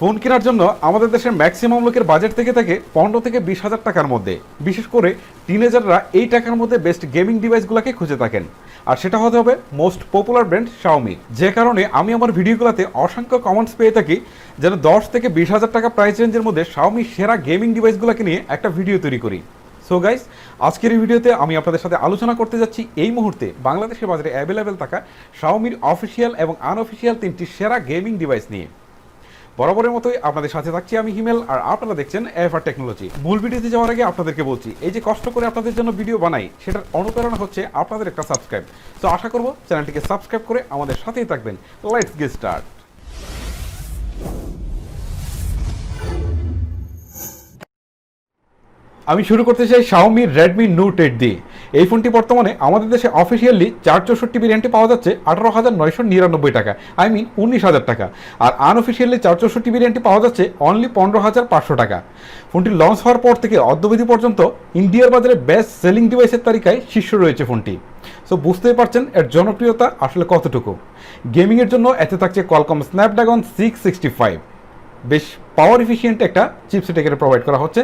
Phone কেনার জন্য আমাদের দেশের ম্যাক্সিমাম লোকের বাজেট থেকে থাকে 15 থেকে 20,000 টাকার মধ্যে। বিশেষ করে টিনেজাররা এই টাকার মধ্যে বেস্ট গেমিং ডিভাইসগুলোকে খুঁজে থাকেন, আর সেটা হতে হবে মোস্ট পপুলার ব্র্যান্ড শাওমি। যে কারণে আমি আমার ভিডিওগুলোতে অসংখ্য কমেন্টস পেয়ে থাকি যেন 10 থেকে 20,000 টাকা প্রাইস রেঞ্জের মধ্যে শাওমি সেরা গেমিং ডিভাইসগুলোকে নিয়ে একটা ভিডিও তৈরি করি। সো গাইস, আজকের এই ভিডিওতে আমি আপনাদের সাথে আলোচনা করতে যাচ্ছি এই মুহূর্তে বাংলাদেশের বাজারে অ্যাভেলেবেল থাকা শাওমির অফিসিয়াল এবং আনঅফিসিয়াল 3টি সেরা গেমিং ডিভাইস নিয়ে। বরাবরের মতোই আপনাদের সাথে থাকছি আমি হিমেল, আর আপনারা দেখছেন এফআর টেকনোলজি। মূল ভিডিওতে যাওয়ার আগে আপনাদেরকে বলছি, এই যে কষ্ট করে আপনাদের জন্য ভিডিও বানাই সেটার অনুপ্রেরণা হচ্ছে আপনাদের একটা সাবস্ক্রাইব। তো আশা করব চ্যানেলটিকে সাবস্ক্রাইব করে আমাদের সাথেই থাকবেন। Let's get start. আমি শুরু করতে চাই শাওমি রেডমি নোট 8 দিয়ে। এই ফোনটি বর্তমানে আমাদের দেশে অফিসিয়ালি 464 ভেরিয়েন্টে পাওয়া যাচ্ছে 18,999 টাকা, আই মিন 19,000 টাকা। আর আনঅফিসিয়ালি 464 ভেরিয়েন্টে পাওয়া যাচ্ছে অনলি 15,500 টাকা। ফোনটি লঞ্চ হওয়ার পর থেকে অদ্যবধি পর্যন্ত ইন্ডিয়ার বাজারে বেস্ট সেলিং ডিভাইসের তালিকায় শীর্ষ রয়েছে ফোনটি। সো বুঝতেই পারছেন এর জনপ্রিয়তা আসলে কতটুকু। গেমিংয়ের জন্য এতে থাকছে কোয়ালকম স্ন্যাপড্রাগন 665, বেশ পাওয়ার এফিসিয়েন্ট একটা চিপসেট এখানে প্রোভাইড করা হচ্ছে,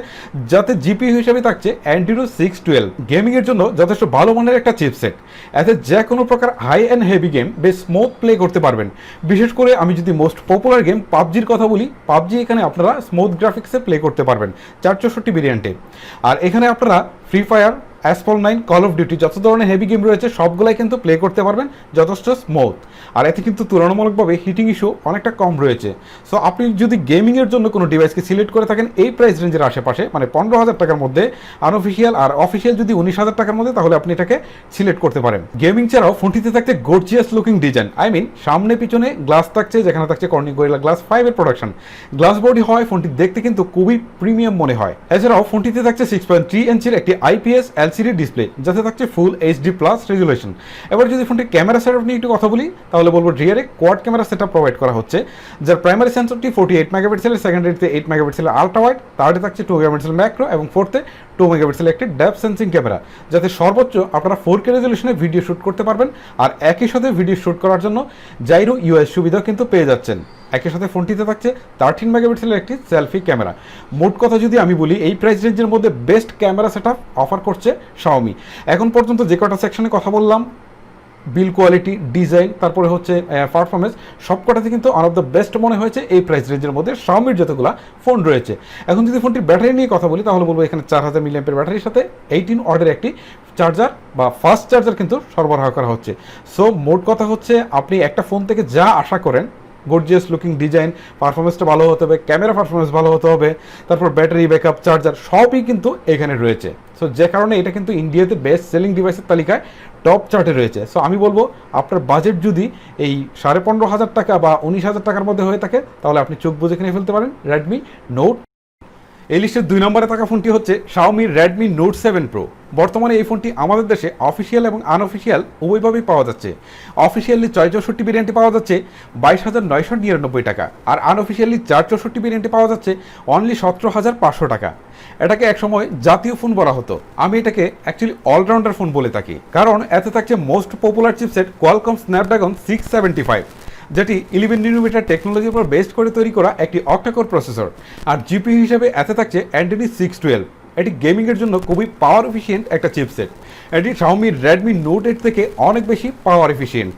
যাতে জিপিইউ হিসেবে থাকছে অ্যান্টিনো 612। গেমিংয়ের জন্য যথেষ্ট ভালো মানের একটা চিপসেট। এতে যে কোনো প্রকার হাই অ্যান্ড হেভি গেম বেশ স্মুথ প্লে করতে পারবেন। বিশেষ করে আমি যদি মোস্ট পপুলার গেম পাবজির কথা বলি, পাবজি এখানে আপনারা স্মুথ গ্রাফিক্সে প্লে করতে পারবেন 464 ভেরিয়েন্টে। আর এখানে আপনারা Free Fire, Asphalt 9, Call of Duty যত ধরনের হেভি গেম রয়েছে সবগুলাই কিন্তু প্লে করতে পারবেন যথেষ্ট স্মুথ। আর এতে কিন্তু তুলনামূলকভাবে হিটিং ইস্যু অনেকটা কম রয়েছে। সো আপনি যদি গেমিংয়ের জন্য কোনো ডিভাইসকে সিলেক্ট করে থাকেন এই প্রাইস রেঞ্জের আশেপাশে, মানে 15,000 টাকার মধ্যে আনঅফিসিয়াল, আর অফিসিয়াল যদি 19,000 টাকার মধ্যে, তাহলে আপনি এটাকে সিলেক্ট করতে পারেন। গেমিং ছাড়াও ফোনটিতে থাকছে gorgeous looking design, I mean সামনে পিছনে গ্লাস থাকছে, যেখানে থাকছে কর্নিং গরিলা গ্লাস 5 এর প্রোডাকশন। গ্লাস বডি হয় ফোনটি দেখতে কিন্তু খুবই প্রিমিয়াম মনে হয়। এছাড়াও ফোনটিতে থাকছে 6.3 ইঞ্চির একটি আইপিএস এলসিডি ডিসপ্লে, যাতে থাকছে ফুল এইচডি প্লাস রেজুলেশন। এবার যদি ফোনটির ক্যামেরা সেটআপ নিয়ে একটু কথা বলি, তাহলে বলবো রিয়ারে কোয়াড ক্যামেরা সেটআপ প্রোভাইড করা হচ্ছে, যার প্রাইমারি সেন্সরটি 48 মেগাপিক্সেলের, সেকেন্ডারিতে 8 মেগাপিক্সেলের আলট্রা ওয়াইড, থার্ডে থাকছে 2 মেগাপিক্সেল ম্যাক্রো, এবং ফোর্থে 2 মেগাপিক্সেলের একটি ডেপথ সেন্সিং ক্যামেরা, যাতে সর্বোচ্চ আপনারা 4K রেজুলেশনে ভিডিও শ্যুট করতে পারবেন। আর একই সাথে ভিডিও শ্যুট করার জন্য জাইরো ইউএস সুবিধাও কিন্তু পেয়ে যাচ্ছেন। একই সাথে ফোনটিতে থাকছে 13 মেগাপিক্সেলের একটি সেলফি ক্যামেরা। মোট কথা যদি আমি বলি, এই প্রাইস রেঞ্জের মধ্যে বেস্ট ক্যামেরা সেটআপ অফার করছে শাওমি। এখন পর্যন্ত যে কটা সেকশনে কথা বললাম, বিল কোয়ালিটি, ডিজাইন, তারপরে হচ্ছে পারফরমেন্স, সবকটাতে কিন্তু ওয়ান অফ দ্য বেস্ট মনে হয়েছে এই প্রাইস রেঞ্জের মধ্যে শাওমির যতগুলো ফোন রয়েছে। এখন যদি ফোনটির ব্যাটারি নিয়ে কথা বলি, তাহলে বলবো এখানে 4000 মিলিঅ্যাম্পিয়ার ব্যাটারির সাথে 18 ওয়াটের একটি চার্জার বা ফাস্ট চার্জার কিন্তু সরবরাহ করা হচ্ছে। সো মোট কথা হচ্ছে, আপনি একটা ফোন থেকে যা আশা করেন, গর্জিয়াস লুকিং ডিজাইন, পারফরমেন্সটা ভালো হতে হবে, ক্যামেরা পারফরমেন্স ভালো হতে হবে, তারপর ব্যাটারি ব্যাকআপ, চার্জার সবই কিন্তু এখানে রয়েছে। সো যে কারণে এটা কিন্তু ইন্ডিয়াতে বেস্ট সেলিং ডিভাইসের তালিকায় টপ চার্টে রয়েছে। সো আমি বলবো, আপনার বাজেট যদি এই 15,500 টাকা বা 19,000 টাকার মধ্যে হয়ে থাকে, তাহলে আপনি চোখ বুজে কিনে ফেলতে পারেন রেডমি নোট। এই লিস্টের 2 নম্বরে থাকা ফোনটি হচ্ছে শাওমি রেডমি নোট 7 প্রো। বর্তমানে এই ফোনটি আমাদের দেশে অফিসিয়াল এবং আনঅফিসিয়াল উভয়ভাবেই পাওয়া যাচ্ছে। অফিসিয়ালি 664 ভেরিয়েন্টে পাওয়া যাচ্ছে 22,999 টাকা, আর আনঅফিসিয়ালি 464 ভেরিয়েন্টে পাওয়া যাচ্ছে অনলি 17,500 টাকা। এটাকে একসময় জাতীয় ফোন বলা হতো, আমি এটাকে অ্যাকচুয়ালি অলরাউন্ডার ফোন বলে থাকি, কারণ এতে থাকছে most popular chipset Qualcomm Snapdragon 675, যেটি 11 nm টেকনোলজির উপর বেস্ট করে তৈরি করা একটি অক্টাকোর প্রসেসর। আর জিপিইউ হিসেবে এতে থাকছে অ্যান্টেনো 612। এটি গেমিংয়ের জন্য খুবই পাওয়ার এফিসিয়েন্ট একটা চিপসেট। এটি শাওমি রেডমি নোট 8 থেকে অনেক বেশি পাওয়ার এফিসিয়েন্ট।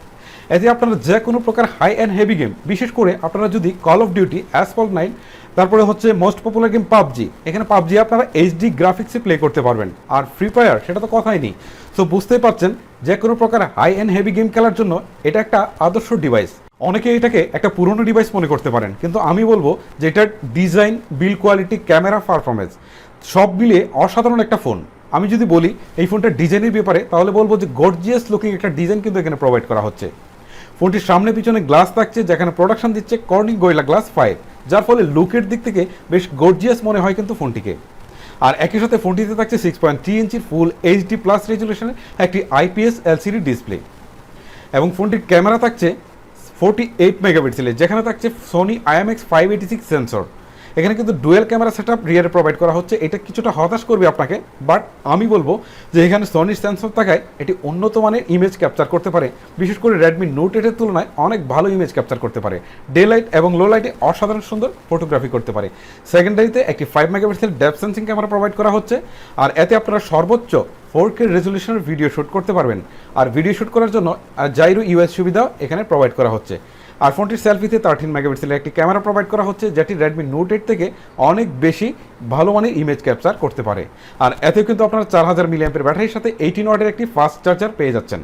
এতে আপনারা যে কোনো প্রকার হাই অ্যান্ড হেভি গেম, বিশেষ করে আপনারা যদি কল অফ ডিউটি, অ্যাসফল 9, তারপরে হচ্ছে মোস্ট পপুলার গেম পাবজি, এখানে পাবজি আপনারা এইচডি গ্রাফিক্সে প্লে করতে পারবেন। আর ফ্রি ফায়ার, সেটা তো কথাই নেই। সো বুঝতেই পারছেন, যে কোনো প্রকার হাই অ্যান্ড হেভি গেম খেলার জন্য এটা একটা আদর্শ ডিভাইস। অনেকে এটাকে একটা পুরনো ডিভাইস মনে করতে পারেন, কিন্তু আমি বলবো যে এটার ডিজাইন, বিল কোয়ালিটি, ক্যামেরা পারফরমেন্স সব মিলিয়ে অসাধারণ একটা ফোন। আমি যদি বলি এই ফোনটার ডিজাইনের ব্যাপারে, তাহলে বলবো যে গর্জিয়াস লুকিং একটা ডিজাইন কিন্তু এখানে প্রোভাইড করা হচ্ছে। ফোনটির সামনে পিছনে গ্লাস থাকছে, যেখানে প্রোডাকশন দিচ্ছে কর্নিং গরিলা গ্লাস 5, যার ফলে লুকের দিক থেকে বেশ গর্জিয়াস মনে হয় কিন্তু ফোনটিকে। আর একই সাথে ফোনটিতে থাকছে 6.3 ইঞ্চির ফুল এইচডি প্লাস রেজুলেশনের একটি আইপিএস এলসিডি ডিসপ্লে, এবং ফোনটির ক্যামেরা থাকছে 48 মেগাপিক্সেলের, যেখানে থাকছে সোনি IMX 586 সেন্সর। এখানে কিন্তু ডুয়েল ক্যামেরা সেটআপ রিয়ারে প্রোভাইড করা হচ্ছে। এটা কিছুটা হতাশ করবে আপনাকে, বাট আমি বলবো যে এখানে সনির সেন্সর থাকায় এটি উন্নত মানের ইমেজ ক্যাপচার করতে পারে। বিশেষ করে রেডমি নোট 8 এর তুলনায় অনেক ভালো ইমেজ ক্যাপচার করতে পারে। ডে লাইট এবং লো লাইটে অসাধারণ সুন্দর ফটোগ্রাফি করতে পারে। সেকেন্ডারিতে একটি 5 megapixel depth sensing camera provide করা হচ্ছে, আর এতে আপনারা সর্বোচ্চ 4K রেজলিউশনের ভিডিও শ্যুট করতে পারবেন। আর ভিডিও শ্যুট করার জন্য জাইরো ইউএস সুবিধাও এখানে প্রোভাইড করা হচ্ছে। আর ফোনটির সেলফিতে 13 মেগাপিক্সেলের একটি ক্যামেরা প্রোভাইড করা হচ্ছে, যেটি রেডমি নোট 8 থেকে অনেক বেশি ভালো মানের ইমেজ ক্যাপচার করতে পারে। আর এতেও কিন্তু আপনারা 4000 মিলিঅ্যাম্পের ব্যাটারির সাথে 18 ওয়াটের একটি ফাস্ট চার্জার পেয়ে যাচ্ছেন।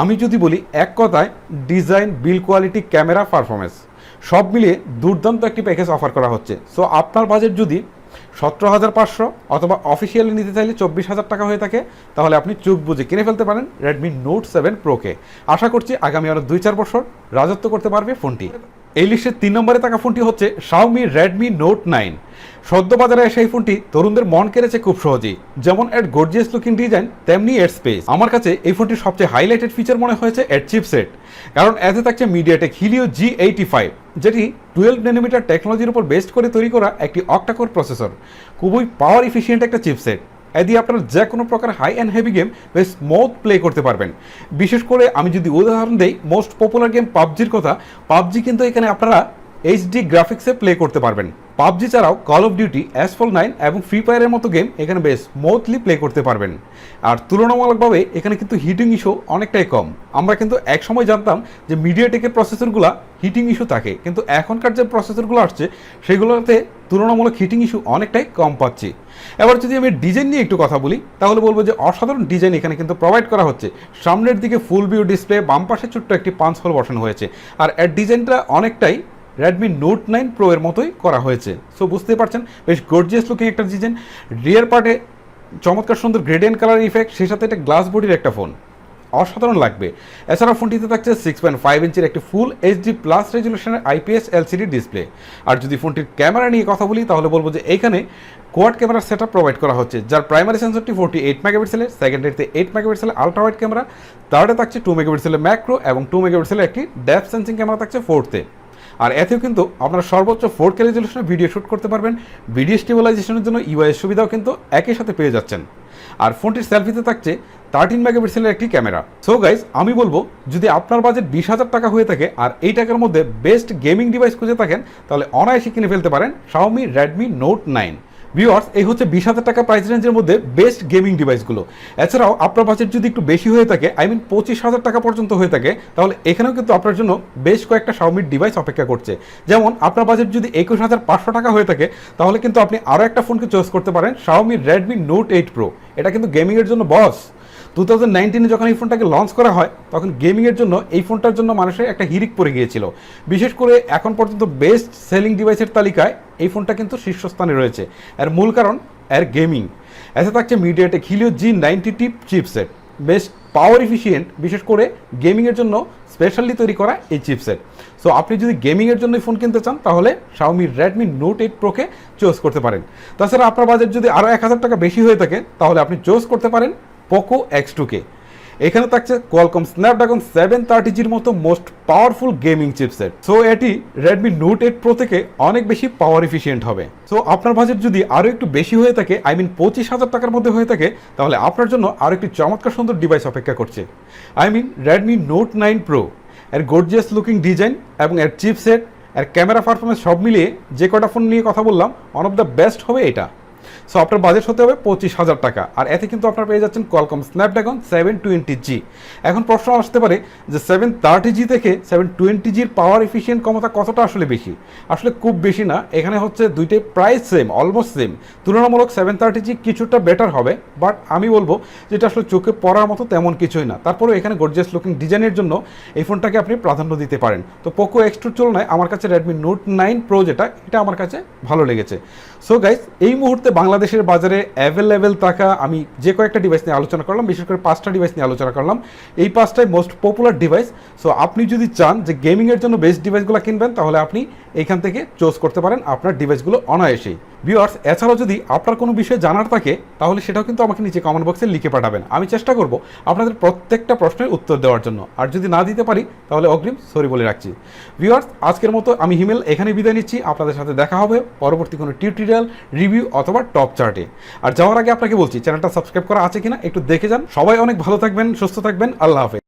আমি যদি বলি এক কথায়, design, build quality, camera, performance সব মিলিয়ে দুর্দান্ত একটি প্যাকেজ অফার করা হচ্ছে। সো আপনার বাজেট যদি 17,500 অথবা অফিসিয়ালি নিতে চাইলে 24,000 টাকা হয়ে থাকে, তাহলে আপনি চোখ বুঝে কিনে ফেলতে পারেন রেডমি নোট 7 প্রোকে। আশা করছি আগামী আরও 2-4 বছর রাজত্ব করতে পারবে ফোনটি। এই লিস্টের 3 নম্বরে থাকা ফোনটি হচ্ছে শাওমি রেডমি নোট 9। সদ্য বাজারে এসে এই ফোনটি তরুণদের মন কেড়েছে খুব সহজেই। যেমন এর গর্জিয়াস লুকিং ডিজাইন, তেমনি এর স্পেস। আমার কাছে এই ফোনটির সবচেয়ে হাইলাইটেড ফিচার মনে হয়েছে এর চিপসেট, কারণ এতে থাকছে মিডিয়াটেক হিলিও G85, যেটি 12 nm টেকনোলজির উপর বেস্ট করে তৈরি করা একটি অক্টাকোর প্রসেসর। খুবই পাওয়ার এফিসিয়েন্ট একটা চিপসেট। এদি আপনারা যে কোনো প্রকার হাই অ্যান্ড হেভি গেম বেশ স্মুথ প্লে করতে পারবেন। বিশেষ করে আমি যদি উদাহরণ দেই মোস্ট পপুলার গেম পাবজির কথা, পাবজি কিন্তু এখানে আপনারা এইচডি গ্রাফিক্সে প্লে করতে পারবেন। পাবজি ছাড়াও কল অফ ডিউটি, অ্যাসফল 9 এবং ফ্রি ফায়ারের মতো গেম এখানে বেশ স্মুথলি প্লে করতে পারবেন। আর তুলনামূলকভাবে এখানে কিন্তু হিটিং ইস্যু অনেকটাই কম। আমরা কিন্তু এক সময় জানতাম যে মিডিয়াটেকের প্রসেসরগুলো হিটিং ইস্যু থাকে, কিন্তু এখনকার যে প্রসেসরগুলো আসছে সেগুলোতে তুলনামূলক হিটিং ইস্যু অনেকটাই কম পাচ্ছি। এবার যদি আমি ডিজাইন নিয়ে একটু কথা বলি, তাহলে বলবো যে অসাধারণ ডিজাইন এখানে কিন্তু প্রোভাইড করা হচ্ছে। সামনের দিকে ফুল ভিউ ডিসপ্লে, বাম পাশে ছোট্ট একটি পাঞ্চ হোল বসানো হয়েছে। আর এর ডিজাইনটা অনেকটাই রেডমি নোট 9 প্রো এর মতোই করা হয়েছে। সো বুঝতে পারছেন বেশ গর্জিয়াস লুকিং একটা ডিজাইন। রিয়ার পার্টে চমৎকার সুন্দর গ্রেডিয়েন্ট কালার ইফেক্ট, সেই সাথে একটা গ্লাস বডির একটা ফোন, অসাধারণ লাগবে। এছাড়াও ফোনটিতে থাকছে 6.5 ইঞ্চির একটি ফুল এইচডি প্লাস রেজলিউশনের আইপিএস এলসিডি ডিসপ্লে। আর যদি ফোনটির ক্যামেরা নিয়ে কথা বলি, তাহলে বলবো যে এইখানে কোয়াড ক্যামেরার সেটআপ প্রোভাইড করা হচ্ছে, যার প্রাইমারি সেন্সরটি 48 মেগাপিক্সেলের, সেকেন্ডারিতে 8 মেগাপিক্সেলের আলট্রা ওয়াইড ক্যামেরা, থার্ডে থাকছে 2 মেগাপিক্সেলের ম্যাক্রো এবং 2 মেগাপিক্সেলের একটি ডেপথ সেন্সিং ক্যামেরা থাকছে ফোর্থে। আর এতেও কিন্তু আপনারা সর্বোচ্চ 4K রেজলিউশনে ভিডিও শ্যুট করতে পারবেন। ভিডিও স্টেবিলাইজেশনের জন্য ইউআইএস সুবিধাও কিন্তু একই সাথে পেয়ে যাচ্ছেন। আর ফোনটির সেলফিতে থাকছে 13 মেগাপিক্সেলের একটি ক্যামেরা। সো গাইজ, আমি বলবো যদি আপনার বাজেট 20,000 টাকা হয়ে থাকে আর এই টাকার মধ্যে বেস্ট গেমিং ডিভাইস খুঁজে থাকেন, তাহলে অনায়াসে কিনে ফেলতে পারেন শাওমি রেডমি নোট 9। ভিউয়ার্স, এই হচ্ছে 20,000 টাকা প্রাইস রেঞ্জের মধ্যে বেস্ট গেমিং ডিভাইসগুলো। এছাড়াও আপনার বাজেট যদি একটু বেশি হয়ে থাকে, 25,000 টাকা পর্যন্ত হয়ে থাকে, তাহলে এখানেও কিন্তু আপনার জন্য বেশ কয়েকটা শাওমির ডিভাইস অপেক্ষা করছে। যেমন আপনার বাজেট যদি 21,500 টাকা হয়ে থাকে, তাহলে কিন্তু আপনি আরও একটা ফোনকে চয়েস করতে পারেন, শাওমি রেডমি নোট 8 প্রো। এটা কিন্তু গেমিংয়ের জন্য বস। 2019-এ যখন এই ফোনটাকে লঞ্চ করা হয়, তখন গেমিংয়ের জন্য এই ফোনটার জন্য মানুষের একটা হিরিক পড়ে গিয়েছিল। বিশেষ করে এখন পর্যন্ত বেস্ট সেলিং ডিভাইসের তালিকায় এই ফোনটা কিন্তু শীর্ষস্থানে রয়েছে। এর মূল কারণ এর গেমিং। এতে থাকছে মিডিয়াটেক হিলিও G90T চিপসেট, বেশ পাওয়ার এফিসিয়েন্ট, বিশেষ করে গেমিংয়ের জন্য স্পেশালি তৈরি করা এই চিপসেট। সো আপনি যদি গেমিংয়ের জন্য ফোন কিনতে চান, তাহলে শাওমি রেডমি নোট 8 প্রোকে চুজ করতে পারেন। তাছাড়া আপনার বাজেট যদি আরও 1,000 টাকা বেশি হয়ে থাকে, তাহলে আপনি চুজ করতে পারেন পোকো X2কে। এখানে থাকছে কোয়ালকম স্ন্যাপড্রাগন 730G'র মতো most powerful gaming chipset. So এটি রেডমি নোট 8 প্রো থেকে অনেক বেশি পাওয়ার এফিসিয়েন্ট হবে। সো আপনার বাজেট যদি আরও একটু বেশি হয়ে থাকে, 25,000 টাকার মধ্যে হয়ে থাকে, তাহলে আপনার জন্য আরও একটি চমৎকার সুন্দর ডিভাইস অপেক্ষা করছে। Redmi note 9 pro. এর গর্জিয়াস লুকিং ডিজাইন এবং এর চিপসেট, এর ক্যামেরা পারফরমেন্স সব মিলিয়ে যে কটা ফোন নিয়ে কথা বললাম, ওয়ান অফ দ্য বেস্ট হবে এটা। সো আপনার বাজেট হতে হবে 25,000 টাকা। আর এতে কিন্তু আপনারা পেয়ে যাচ্ছেন কোয়ালকম স্ন্যাপড্রাগন 720G। এখন প্রশ্ন আসতে পারে যে 730G থেকে 720G'র পাওয়ার এফিসিয়েন্ট ক্ষমতা কতটা আসলে বেশি? আসলে খুব বেশি না, এখানে হচ্ছে দুইটাই প্রাইস সেম, অলমোস্ট সেম। তুলনামূলক 730G কিছুটা বেটার হবে, বাট আমি বলবো যেটা আসলে চোখে পড়ার মতো তেমন কিছুই না। তারপরেও এখানে গর্জিয়াস লুকিং ডিজাইনের জন্য এই ফোনটাকে আপনি প্রাধান্য দিতে পারেন। তো পোকো X2 তুলনায় আমার কাছে রেডমি নোট 9 প্রো যেটা, এটা আমার কাছে ভালো লেগেছে। সো গাইস, এই মুহূর্তে বাংলাদেশের বাজারে অ্যাভেলেবেল থাকা আমি যে কয়েকটা ডিভাইস নিয়ে আলোচনা করলাম, বিশেষ করে 5টা ডিভাইস নিয়ে আলোচনা করলাম, এই 5টাই মোস্ট পপুলার ডিভাইস। সো আপনি যদি চান যে গেমিংয়ের জন্য বেস্ট ডিভাইসগুলো কিনবেন, তাহলে আপনি এইখান থেকে চুজ করতে পারেন আপনার ডিভাইসগুলো অনায়াসেই। ভিউয়ার্স, এছাড়াও যদি আপনার কোনো বিষয়ে জানার থাকে তাহলে সেটাও কিন্তু আমাকে নিচে কমেন্ট বক্সে লিখে পাঠাবেন। আমি চেষ্টা করব আপনাদের প্রত্যেকটা প্রশ্নের উত্তর দেওয়ার জন্য। আর যদি না দিতে পারি তাহলে অগ্রিম সরি বলে রাখছি। ভিউয়ার্স, আজকের মতো আমি হিমেল এখানে বিদায় নিচ্ছি। আপনাদের সাথে দেখা হবে পরবর্তী কোনো টিউটোরিয়াল, রিভিউ অথবা টপ চার্টে। আর যাওয়ার আগে আপনাকে বলছি চ্যানেলটা সাবস্ক্রাইব করা আছে কিনা একটু দেখে যান। সবাই অনেক ভালো থাকবেন, সুস্থ থাকবেন। আল্লাহ হাফেজ।